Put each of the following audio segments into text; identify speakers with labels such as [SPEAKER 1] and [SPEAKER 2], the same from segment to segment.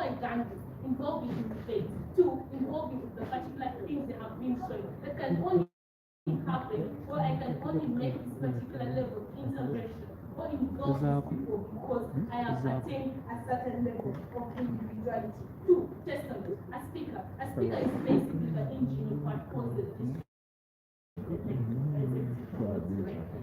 [SPEAKER 1] I done this, involving in debate, two, involving with the particular things they have been showing, that can only happen, or I can only make this particular level of intervention or involve people because I have attained a certain level of individuality. Two, testament, a speaker. A speaker is basically the engine of what causes this.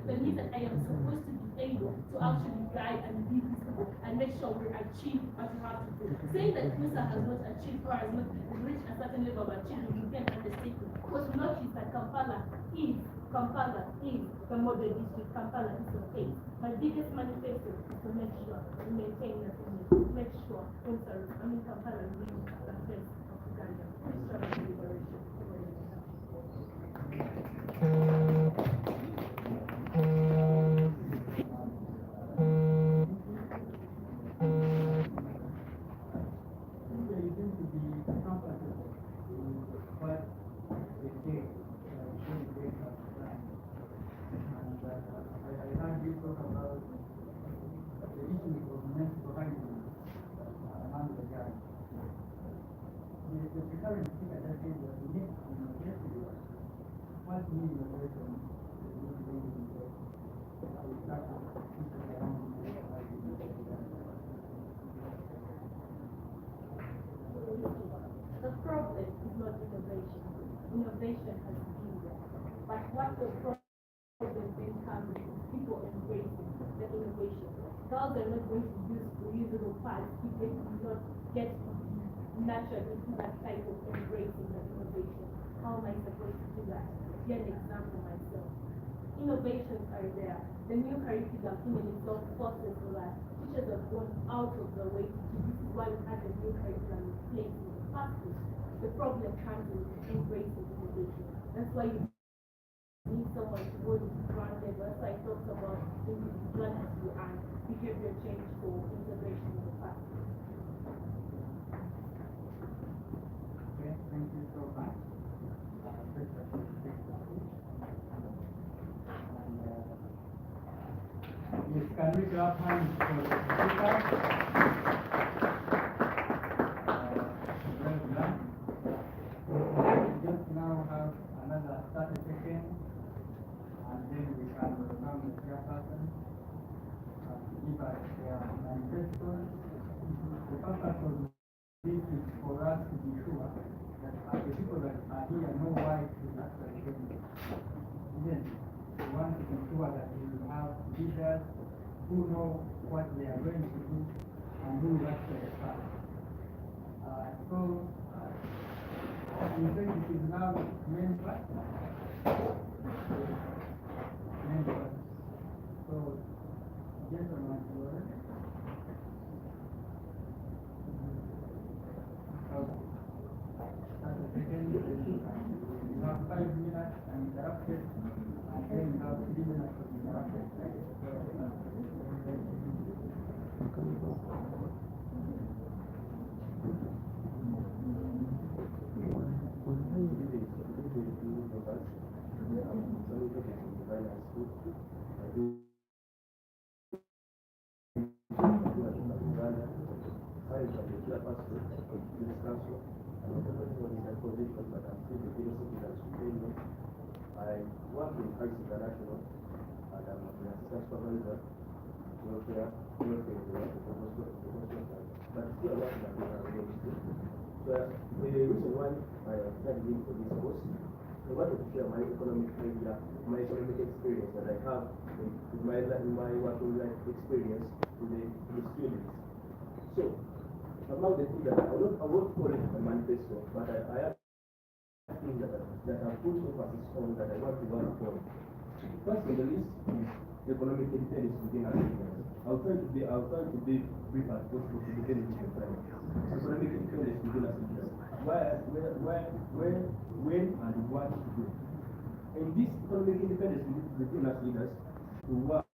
[SPEAKER 1] That means that I am supposed to be able to actually guide and lead people and make sure we achieve what we have to do. Saying that UNSA has not achieved or has not reached a certain level of achievement, you can understand. Because we notice that Kampala is the model district. Kampala is the face. My biggest manifesto is to make sure we maintain that image, make sure Kampala remains the face of Uganda. Please show us liberation. The problem is not innovation. Innovation has been there. But what the problem then comes is people embracing the innovation. Girls are not going to use reusable pads if they do not get nurtured into that type of embracing the innovation. How am I supposed to do that? Get an example myself. Innovations are there. The new curriculum in itself forces for that. Teachers have gone out of the way to do this is why we had the new curriculum in place in the past. The problem comes with embracing innovation. That's why you need someone to go to the ground level. That's why I talked about individuality and behavior change for integration in the past.
[SPEAKER 2] Okay, thank you so much. Yes, can we grab hands for the speaker? Well done. We just now have another 30 seconds, and then we can welcome the chairperson to give us their manifesto. The purpose of this is for us to be sure that the people that are here know why to actually get it. Then we want to ensure that we will have leaders who know what they are going to do and who will actually start. You think it is now main class? Main class. So, gentlemen, you are ready? You have 5 minutes uninterrupted, and then you have 3 minutes of interrupted.
[SPEAKER 3] I work in Health International and I'm an assistant supervisor, welfare, but still I work in a university. So the reason why I started in for this course, I wanted to share my economic idea, my economic experience that I have with my working life experience with the students. So about the thing that I won't call it a manifesto, but I have things that I put emphasis on that I want to work upon. First on the list is economic independence within Africa. I'll try to be brief as possible to the benefit of time. Economic independence within Africa. When and what to do. In this economic independence within us leaders, to work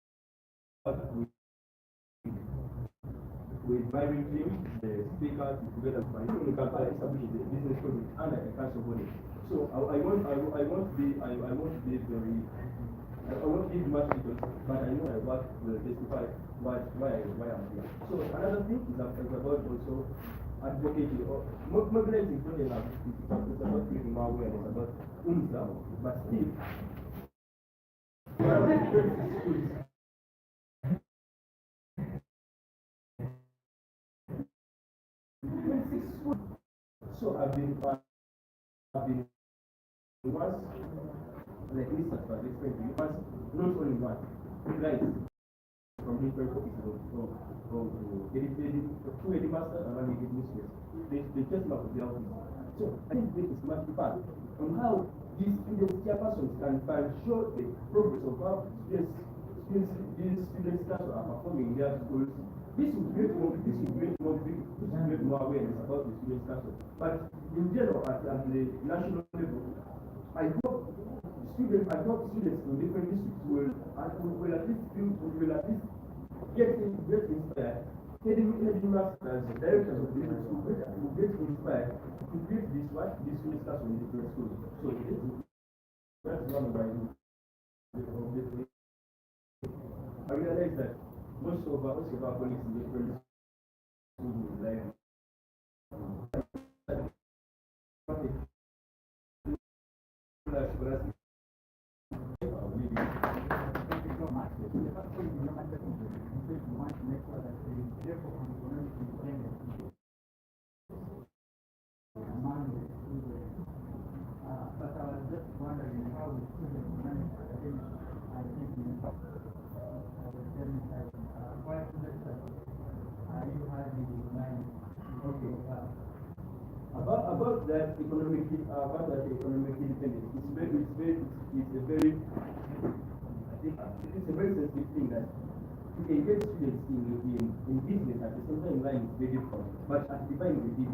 [SPEAKER 3] with my regime, the speaker, together with my in Kampala, establishing the business project under a council body. So I won't be very I won't give much details, but I know my work will justify why I'm here. So another thing is about also advocating or mobilizing not enough. It's about creating more awareness about UNSA, but still so I've been once like research was explained to you once, not only one, right from different offices of dedicated two headmasters and one headmistress. They just map their office. So I think this is much fun on how these student chairpersons can show the progress of how these students that are performing in their schools. This will create more awareness about the student council. But in general, at the national level, I hope students in different districts will at least get inspired. Headmasters, directors of the school will get inspired to create this student council in different schools. So that's one of my I realize that most of our colleagues in different schools like
[SPEAKER 2] but I was just wondering how the students manage academics. I think why students you had the mind.
[SPEAKER 3] okay. About that economic independence, it's a very sensitive thing that to engage students in business at the same time line is very difficult. But as defined with DB,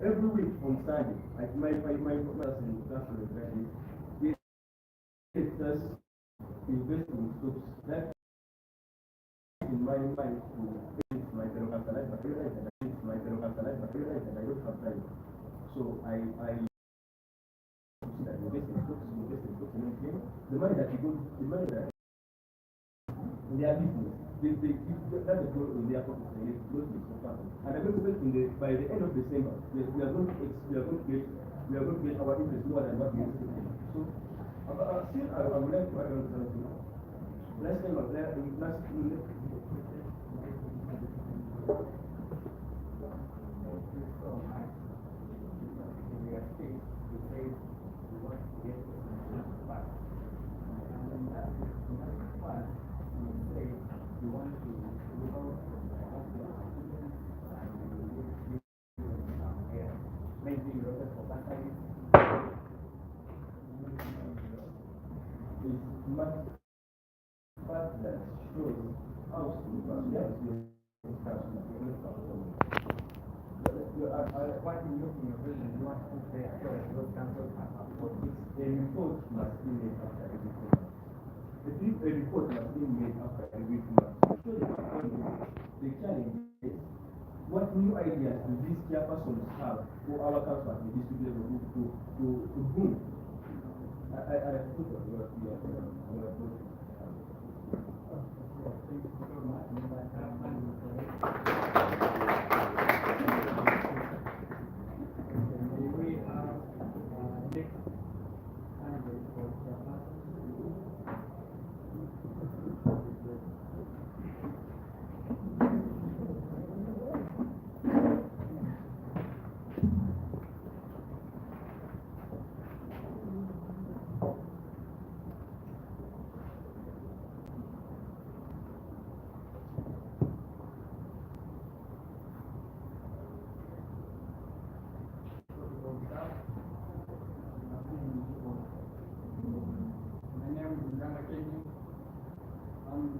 [SPEAKER 3] every week on Sunday, at my class in national graduate, they let us invest in stocks. That in my mind to finish my fellow life, but I realize that I finish my fellow life, but I realize that I don't have time. So I see that invest in stocks, and then the money that you go, the money that in their business, they that's the goal in their pockets, and it's close to the and I'm going to bet by the end of December, we are going to get our interest more than what we used to get. So still I would like to add on something. Last time that shows how
[SPEAKER 2] Why do you look in your vision? You want to say those councils
[SPEAKER 3] a report must be made after every 2 months. A report must be made after every 2 months. So the challenge is what new ideas do these chairpersons have for our council at the district level to boom? I think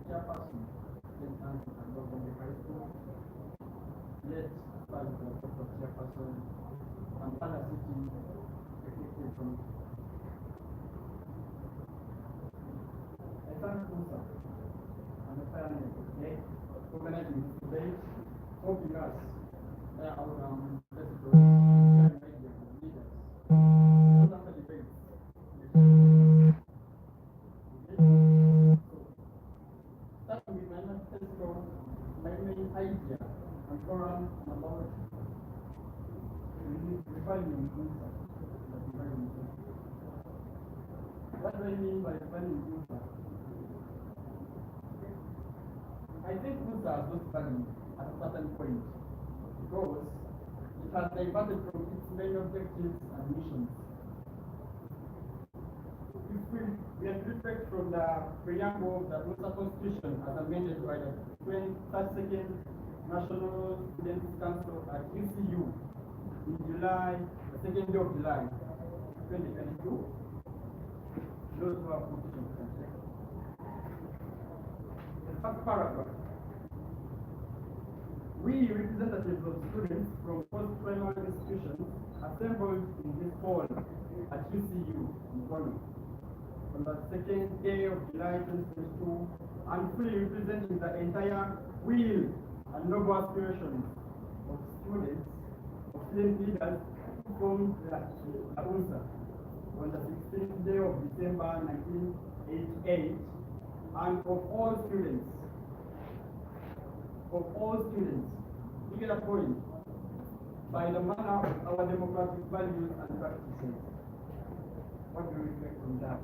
[SPEAKER 2] chairperson, let's start with the chairperson, Kampala City Executive Committee. I thank UNSA and the family for organizing this debate, helping us leaders. After debate, forum about refining UNSA. What do I mean by refining UNSA? I think UNSA has lost value at a certain point because it has diverted from its main objectives and missions. If we reflect from the preamble of the UNSA Constitution as amended by the 32nd National Students' Council at UCU in July, the 2nd day of July, 2022, those who are constitution can check. The first paragraph. We, representatives of students from post-primary institutions, assembled in this hall at UCU in Bono on the 2nd day of July 2022, and fully representing the entire will and noble aspirations of students, of student leaders who formed the UNSA on the 16th day of December 1988, and of all students, you get a point, by the manner of our democratic values and practices. What do you reflect on that?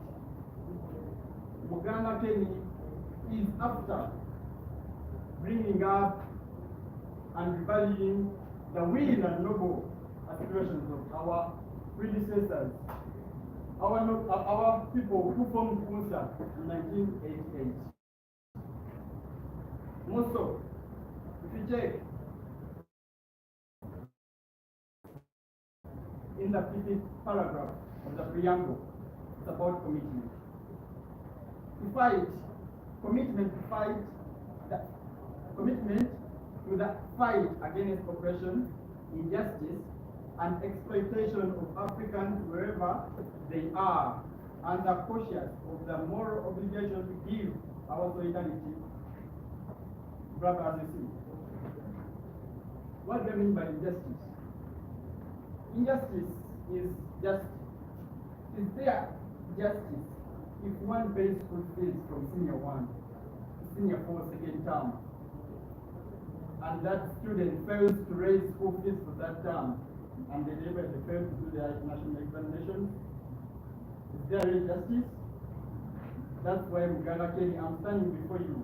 [SPEAKER 2] Buganda Kenya is after bringing up and revaluing the will and noble aspirations of our predecessors, our people who formed UNSA in 1988. More so, if you check in the 15th paragraph of the preamble, it's about commitment. To fight, commitment to the fight against oppression, injustice, and exploitation of Africans wherever they are, and are cautious of the moral obligation to give our solidarity. Brother, as you see, what do I mean by injustice? Injustice is justice. Is there justice if one pays school fees from senior 1 to senior 4 second term, and that student fails to raise school fees for that term, and they fail to do their national examinations? Is there real justice? That's why Muganga Kenya, I'm standing before you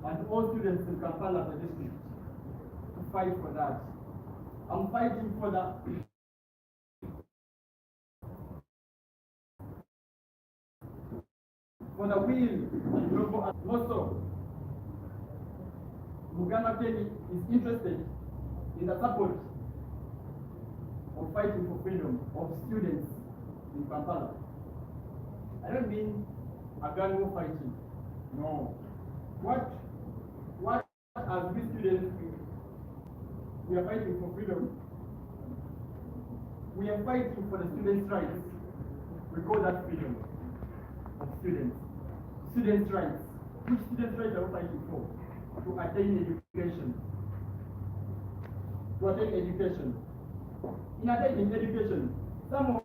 [SPEAKER 2] and all students in Kampala, the district, to fight for that. I'm fighting for the will and noble. Also, Muganga Kenya is interested in the support of fighting for freedom of students in Kampala. I don't mean a gun war fighting. No. What as we students, we are fighting for freedom. We are fighting for the students' rights. We call that freedom of students. Students' rights. Which students' rights are we fighting for? To attain education. To attain education. In attaining education, some of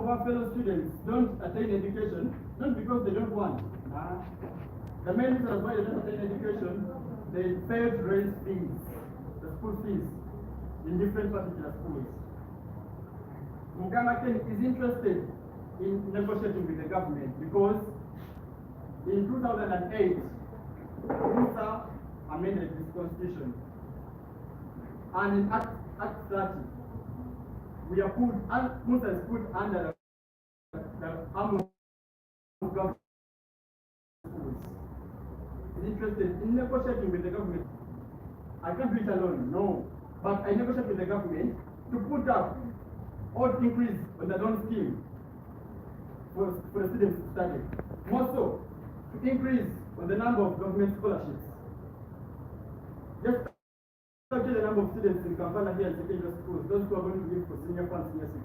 [SPEAKER 2] our fellow students don't attain education, not because they don't want. The main reason why they don't attain education, they fail to raise fees, the school fees, in different particular schools. Muganga Kenya is interested in negotiating with the government because in 2008, UNSA amended this constitution. And in Act 30, we are put, UNSA is put under the arm of government schools. Is interested in negotiating with the government. I can't do it alone, no. But I negotiate with the government to put up or increase on the loan scheme for the students to study. More so, to increase on the number of government scholarships. Just calculate the number of students in Kampala here in secondary schools, those who are going to live for senior 1, senior 6.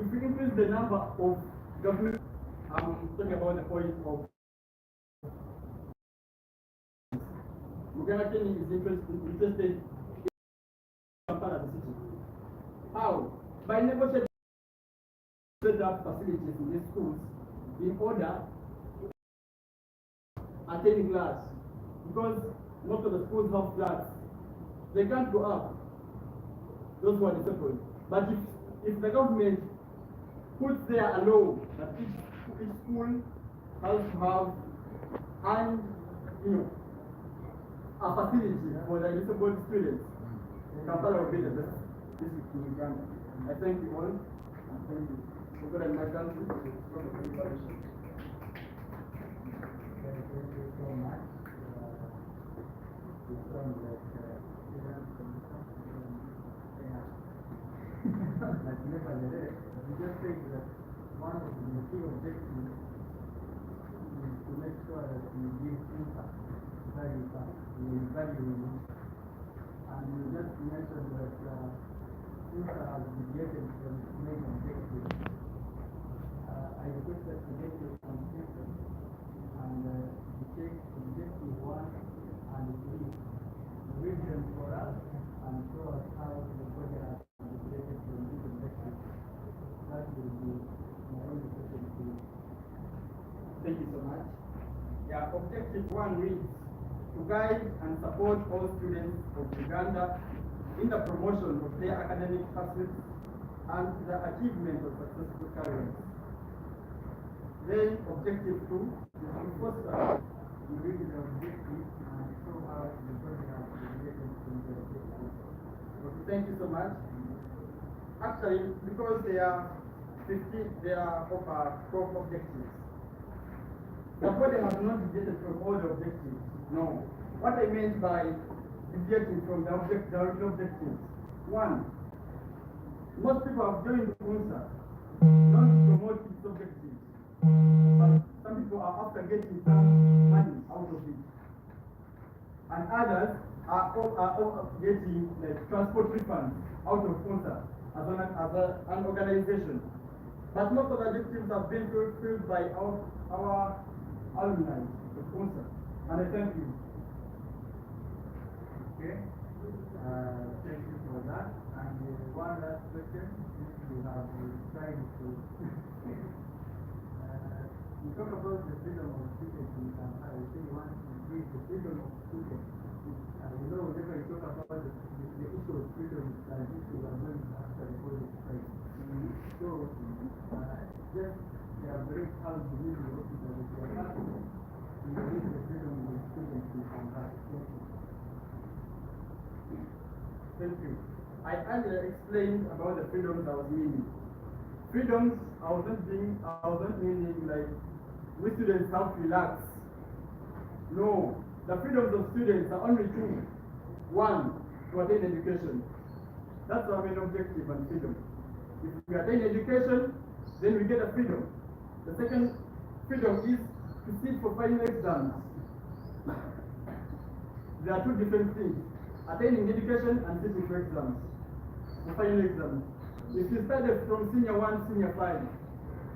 [SPEAKER 2] If we increase the number of government, I'm talking about the point of Muganga Kenya is interested in Kampala, the city. How? By negotiating set up facilities in these schools in order to attend class. Because most of the schools have flats
[SPEAKER 4] they can't go up. Those who are disabled. But if the government puts there a law that each school has to have and a facility for the disabled students, Kampala will be the best district in Uganda. I thank you all, and thank you for God and my country.
[SPEAKER 2] Thank you so much. It sounds like but nevertheless, we just think that one of the key objectives is to make sure that we give impact, value back, we value it. And you just mentioned that UNSA has deviated from its main objective. I requested to get your consensus and to take objective 1 and 3, vision for us, and show us how the project has deviated from this objective. That will be my only question to you.
[SPEAKER 4] Thank you so much. Yeah, objective 1 reads to guide and support all students of Uganda in the promotion of their academic pursuits and the achievement of successful careers. Then objective 2 is to foster.
[SPEAKER 2] You read the objective and show how the project has deviated from the objective.
[SPEAKER 4] Okay, thank you so much. Actually, because there are over 12 objectives. The project has not deviated from all the objectives. No. What I meant by deviating from the original objectives. 1. Most people have joined UNSA not to promote its objectives, but some people are after getting some money out of it. And others are getting like transport refunds out of UNSA as an organization. But most of the objectives have been fulfilled by our alumni of UNSA. And I thank you.
[SPEAKER 2] Okay. Thank you for that. And one last question, since we have tried to you talk about the freedom of students in Kampala. You say you want to increase the freedom of students. Whenever you talk about the issue of freedom, this is going to actually hold it right. So, just elaborate how you believe the officer is happy to increase the freedom of the students in Kampala. Thank you.
[SPEAKER 4] Thank you. I earlier explained about the freedoms I was meaning. Freedoms, I wasn't meaning like we students have to relax. No, the freedoms of students are only 2. 1, to attain education. That's our main objective and freedom. If we attain education, then we get a freedom. The second freedom is to sit for final exams. There are 2 different things. Attaining education and sitting for exams. The final exams. If you started from senior 1, senior 5,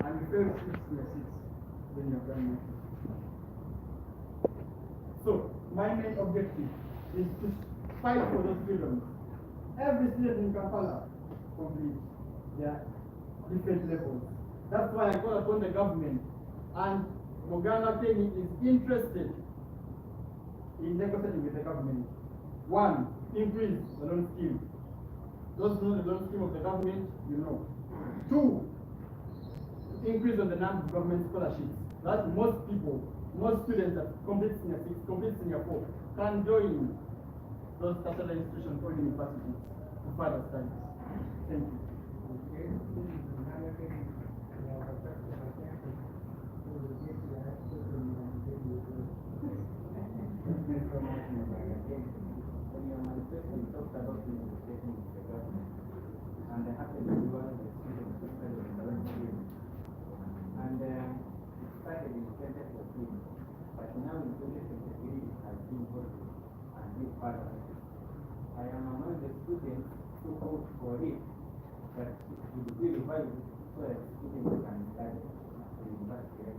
[SPEAKER 4] and you fail 6, senior 6, then you're done. So, my main objective is to fight for those freedoms. Every student in Kampala complete their different levels. That's why I call upon the government, and Mogana Kenny is interested in negotiating with the government. 1, increase the loan scheme. Those who know the loan scheme of the government, you know. 2, increase on the number of government scholarships. That most students that complete senior 6, complete senior 4, can join those tertiary institutions or universities to further studies. Thank you.
[SPEAKER 2] Okay.
[SPEAKER 5] When you are manifesting, you talked about the negotiation with the government, and I happen to be one of the students who studied in the loan scheme. And it started in 2014, but now in 2023 it has been voted and been part of it. I am among the students who vote for it, that it will be revised so that students can study at the university.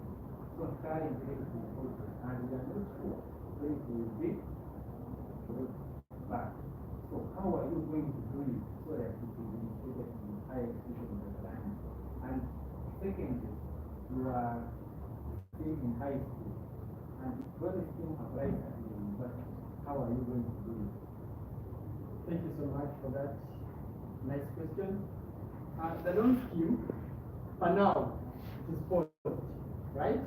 [SPEAKER 5] So currently it is voted, and we are not sure when it will be back. So how are you going to do it so that it will be included in higher education in the land? And secondly, you are still in high school, and when the scheme applies at the university, how are you going to do it?
[SPEAKER 4] Thank you so much for that nice question. The loan scheme, for now, it is paused, right?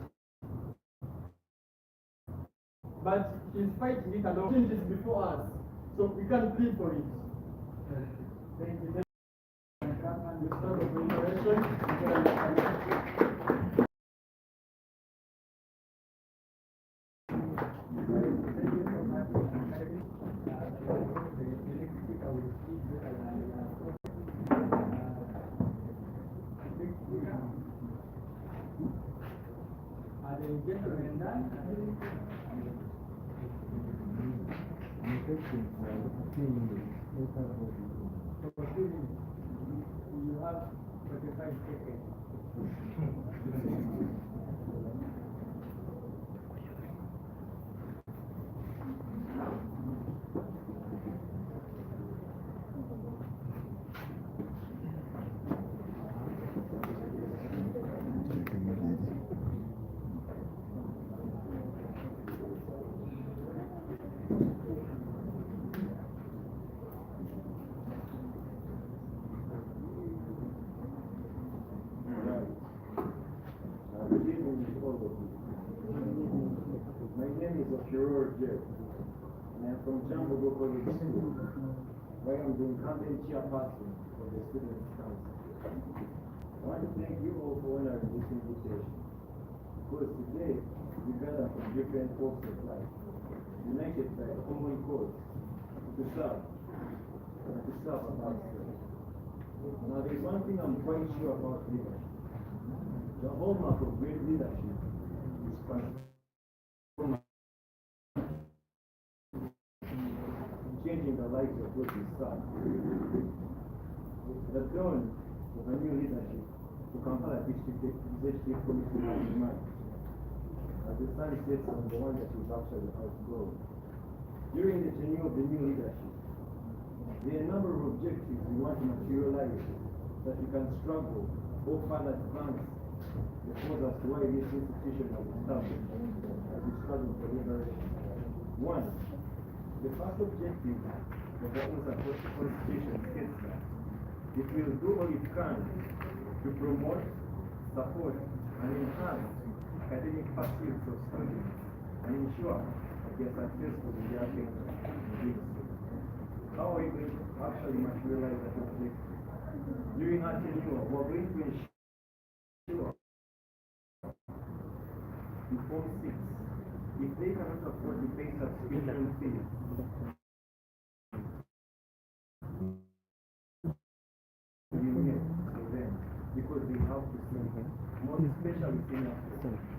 [SPEAKER 4] But he's fighting it alone. Changes before us, so we can plead for it. Thank you. We start the preparation. You have 45 seconds.
[SPEAKER 3] My name is Okiror Jeff, and I'm from Chambogo College School, where I'm the incumbent chairperson of the Students' Council. I want to thank you all for honoring this invitation, because today we gather from different walks of life, united by a common cause to serve, and to serve ourselves. Now there's one thing I'm quite sure about leadership. The hallmark of great leadership is changing the lives of those we serve. The dawn of a new leadership to Kampala District Executive Committee has emerged, as the sun sets on the one that is actually outgrown. During the tenure of the new leadership, there are a number of objectives we want to materialize that we can struggle or further advance the cause as to why this institution was established as we struggle for liberation. One, the first objective of the UNSA Constitution states that it will do all it can to promote, support, and enhance academic pursuits of students and ensure that they are successful in their academic. How are we going to actually materialize that objective? During our tenure, we are going to ensure in Form 6, if they cannot afford to pay subscription fees, for them, because they have to sing, more especially senior.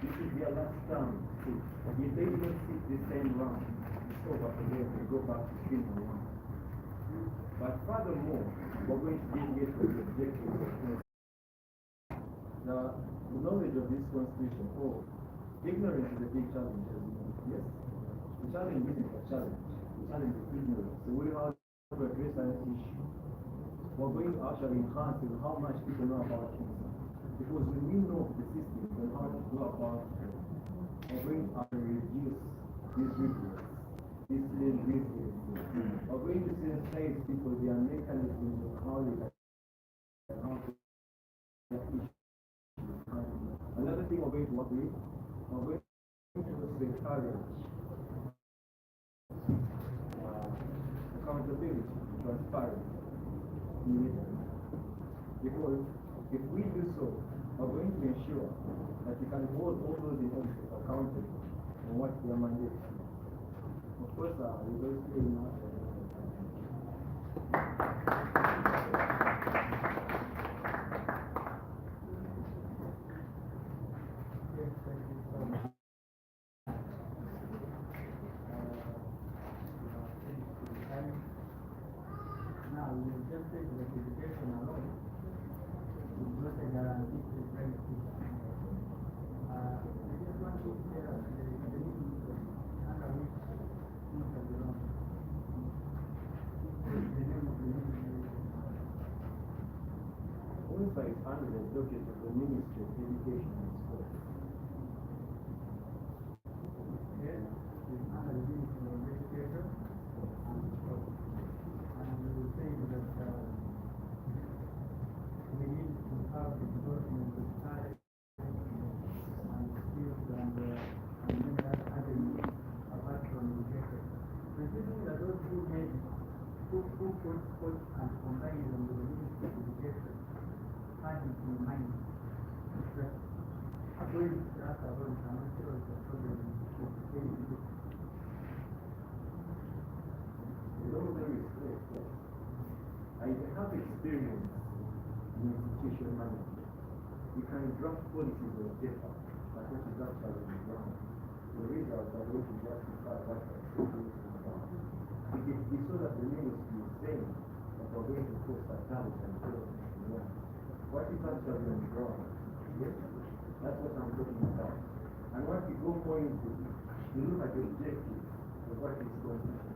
[SPEAKER 3] This is their last term. If they don't sit the same round, it's over for them to go back to senior one. But furthermore, we're going to deviate from the objectives of the knowledge of this constitution. Oh, ignorance is a big challenge, as you know. Yes. The challenge isn't a challenge. The challenge is ignorance. So we have to address that issue. We're going to actually enhance how much people know about UNSA. Because when we know the system and how to go about it, we're going to actually reduce these risks. This little risk. We're going to sensitize people their mechanisms of how they can and how to another thing we're going to work with, we're going to encourage accountability, transparency in leaders. Because if we do so, we're going to ensure that we can hold all those in office accountable on what their mandate is. Of course, we don't still know.
[SPEAKER 4] Now, we will just take the education alone. It's not a guarantee to the privacy. I just want to share the academic under which things are belong. The name of the ministry.
[SPEAKER 3] UNSA is under the docket of the Ministry of Education and Sport.
[SPEAKER 4] Yes, it's under the Ministry of Education and Sport. And
[SPEAKER 2] sports and combine them with the Ministry of Education, having in mind that going to that about financial is a problem of sustainability.
[SPEAKER 3] Very straight, yes. I have experience in institution management. You can draft policies on paper, but what is actually on the ground, the results are going to justify what you are doing on the ground. It is so that the ministry is saying that we are going to post a talent and development. What is actually on the ground? Yes, that's what I'm talking about. And what you go more into, you look at the objectives of what is going to happen.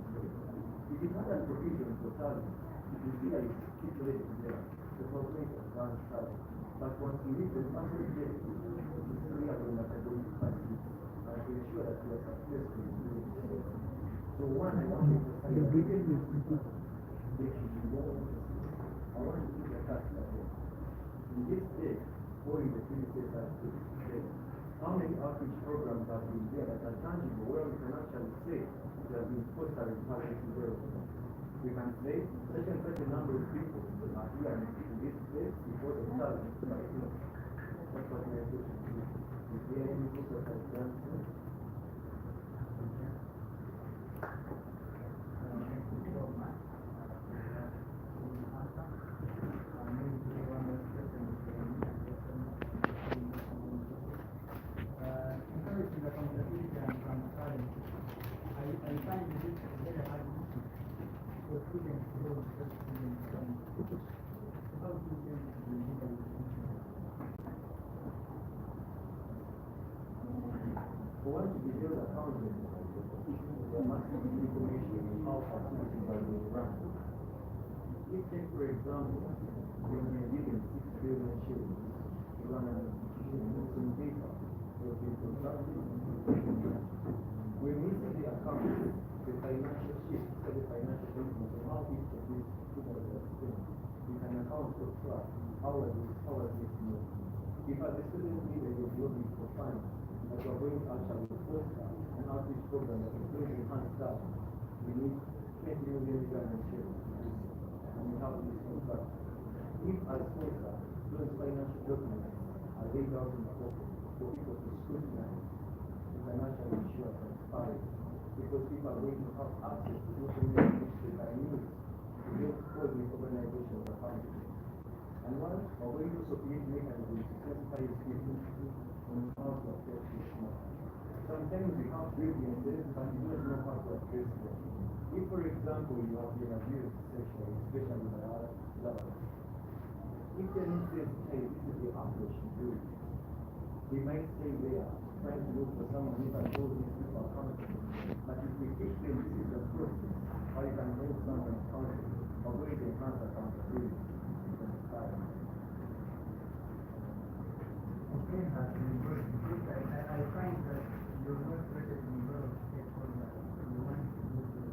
[SPEAKER 3] If you have a provision for talent, it will be like stipulated there, the public advanced talent. But once you read the final objective, it's clear when that are going to practice, and to ensure that you are successful in doing it. So one, I want to emphasize that even if people, they should be more interested. I want to put a task ahead. In this day, or in the previous day, how many outreach programs have been there that are tangible, where we can actually say they have been fostering talent development? We can say such and such a number of people are here in this place because of talent. That's what we are doing. Is there any book that has done so?
[SPEAKER 2] Encouraging accountability and transparency. I find this very hard for students to go to students how to get the legal
[SPEAKER 3] For one to be held accountable, there must be information on how facilities are being run. If, take for example, when we are given 6 billion shillings to run an institution using data, we're missing the account, the financial sheet, the financial statements, and how each of these people are spent. We can account for track, how are these moved. If as a student leader you're looking for funds, that you're going to actually foster an outreach program that is going to enhance that, we need 20 million shillings. And we have this contract. If as sponsor, those financial documents are laid out in the office for people to scrutinize, you can actually ensure transparency. Because people are going to have access to information which they can use to make all these organizations accountable. And one, we're going to also create mechanisms to sensitize people on how to approach this matter. Sometimes we have grievances, but we don't know how to address them. If, for example, you have been abused sexually, especially by our lovers, if the need says, hey, this is the approach to do it, we might stay there, trying to look for someone who can hold these people accountable. But if we teach them this is the process, how you can hold someone accountable, or going to enhance accountability in the society.
[SPEAKER 2] Okay, has been good. I find that you're not present in a lot of stakeholders. You want to do the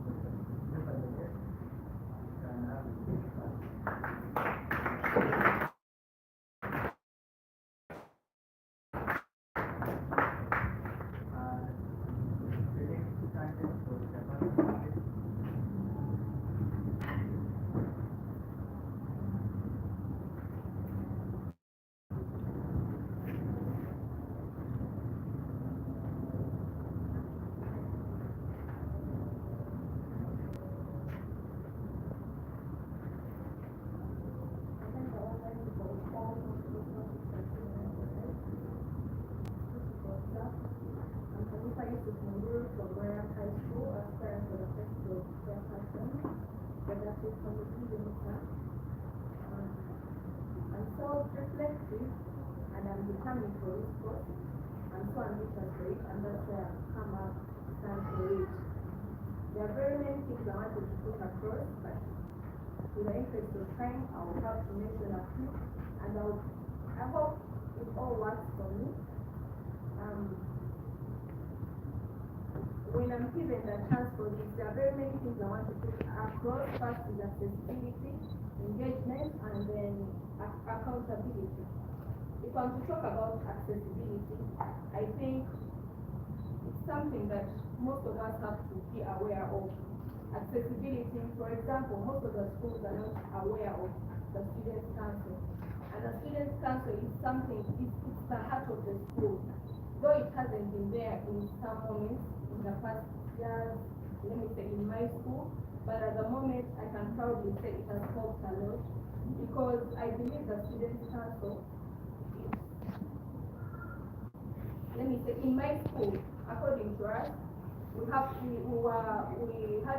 [SPEAKER 2] nevertheless, you can have a good the next candidate for the Chairperson.
[SPEAKER 1] I'm so reflective and I'm determined for this course. I'm so ambitious for it, and that's why I've come up to stand for it. There are very many things I wanted to put across, but in the interest of time, I will have to mention a few, and I hope it all works for me. When I'm given the chance for this, there are very many things I want to put across. First is accessibility, engagement, and then accountability. If I'm to talk about accessibility, I think it's something that most of us have to be aware of. accessibility. For example, most of the schools are not aware of the Students' Council. And the Students' Council is something, it's the heart of the school. Though it hasn't been there in some moments in the past years, let me say in my school, but at the moment I can proudly say it has helped a lot, because I believe the Students' Council, let me say in my school, according to us, we had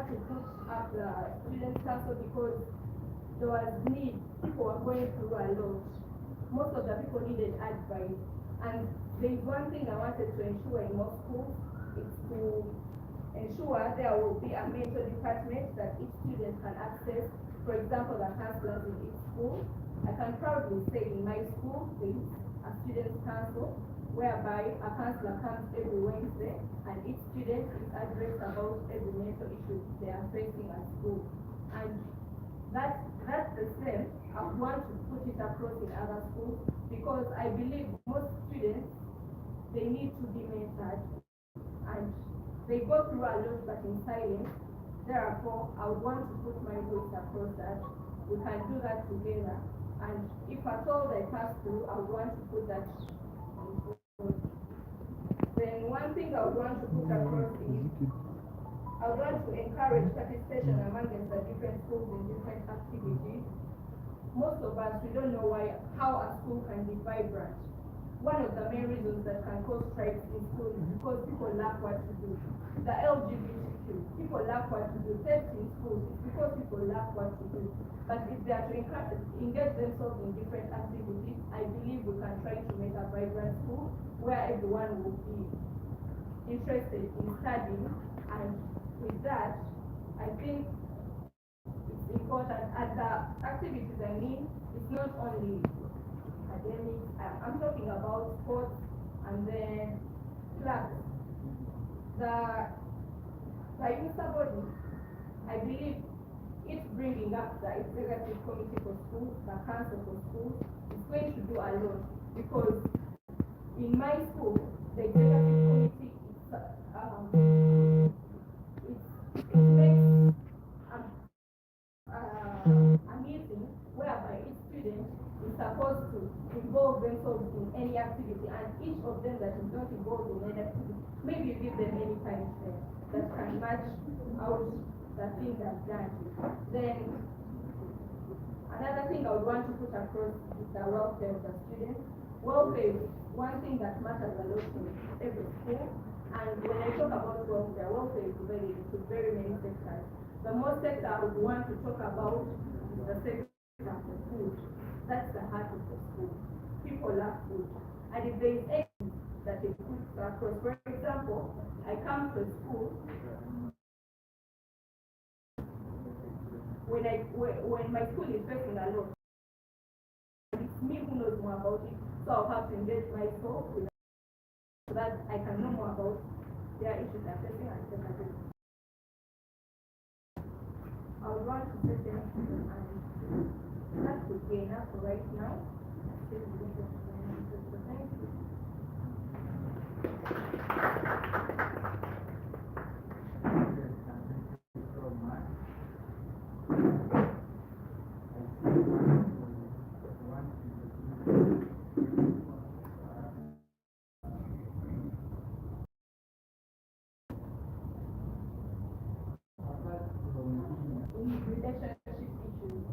[SPEAKER 1] to put up the Students' Council because there was need. People were going through a lot. Most of the people needed advice. And there is one thing I wanted to ensure in most schools, is to ensure there will be a mentor department that each student can access. For example, the counselors in each school. I can proudly say in my school, there is a Students' Council, whereby a counselor comes every Wednesday and each student is addressed about every mental issue they are facing at school. And that's the same. I want to put it across in other schools, because I believe most students, they need to be mentored and they go through a lot but in silence. Therefore, I would want to put my voice across that. We can do that together. And if at all they pass through, I would want to put that on board. Then one thing I would want to put across is I would want to encourage participation among the different schools in different activities. Most of us, we don't know how a school can be vibrant. One of the main reasons that can cause strikes in schools is because people lack what to do. The LGBTQ, people lack what to do. Theft in schools is because people lack what to do. But if they are to engage themselves in different activities, I believe we can try to make a vibrant school where everyone will be interested in studying. And with that, I think it's important. And the activities I mean, it's not only academic, I'm talking about sports and then clubs. The UNSA body, I believe it's bringing up the executive committee for schools, the council for schools. It's going to do a lot, because in my school, the executive committee it makes a meeting whereby each student is supposed to involve themselves in any activity, and each of them that is not involved in any activity, maybe you give them any punishment that can match out the thing that's done. Then another thing I would want to put across is the welfare of the students. Welfare is one thing that matters a lot in every school. And when I talk about welfare, welfare is very into very many sectors. The most sector I would want to talk about is the sector of the food. That's the heart of the school. People love food. And if there is anything that is put across, for example, I come to a school, when my school is facing a lot, it's me who knows more about it, so I'll have to engage myself with so that I can know more about their issues they're facing and take action. I would want to set them and that would be enough for right now. Thank you. Relationship issues.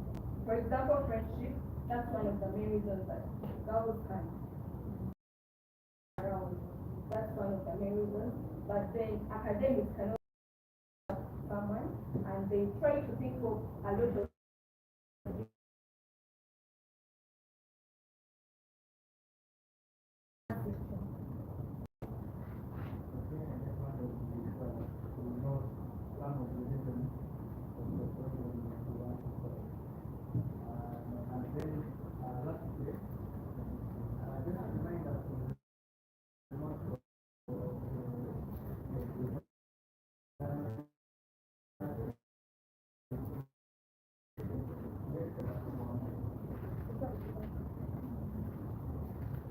[SPEAKER 1] For example, friendship, that's one of the main reasons that girls can around. That's one of the main reasons. But then academics cannot have someone, and they try to think of a lot of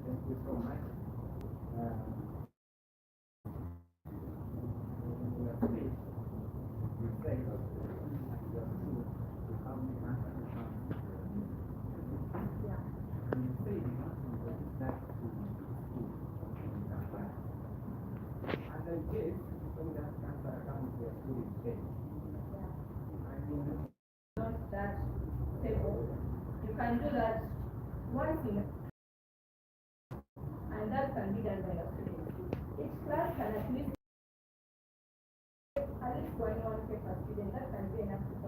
[SPEAKER 5] Thank you so much. We are free. We say school is paid.
[SPEAKER 1] Not that stable. You can do that once in a, and that can be done by your students. Each class can at least one paper student. That can be enough to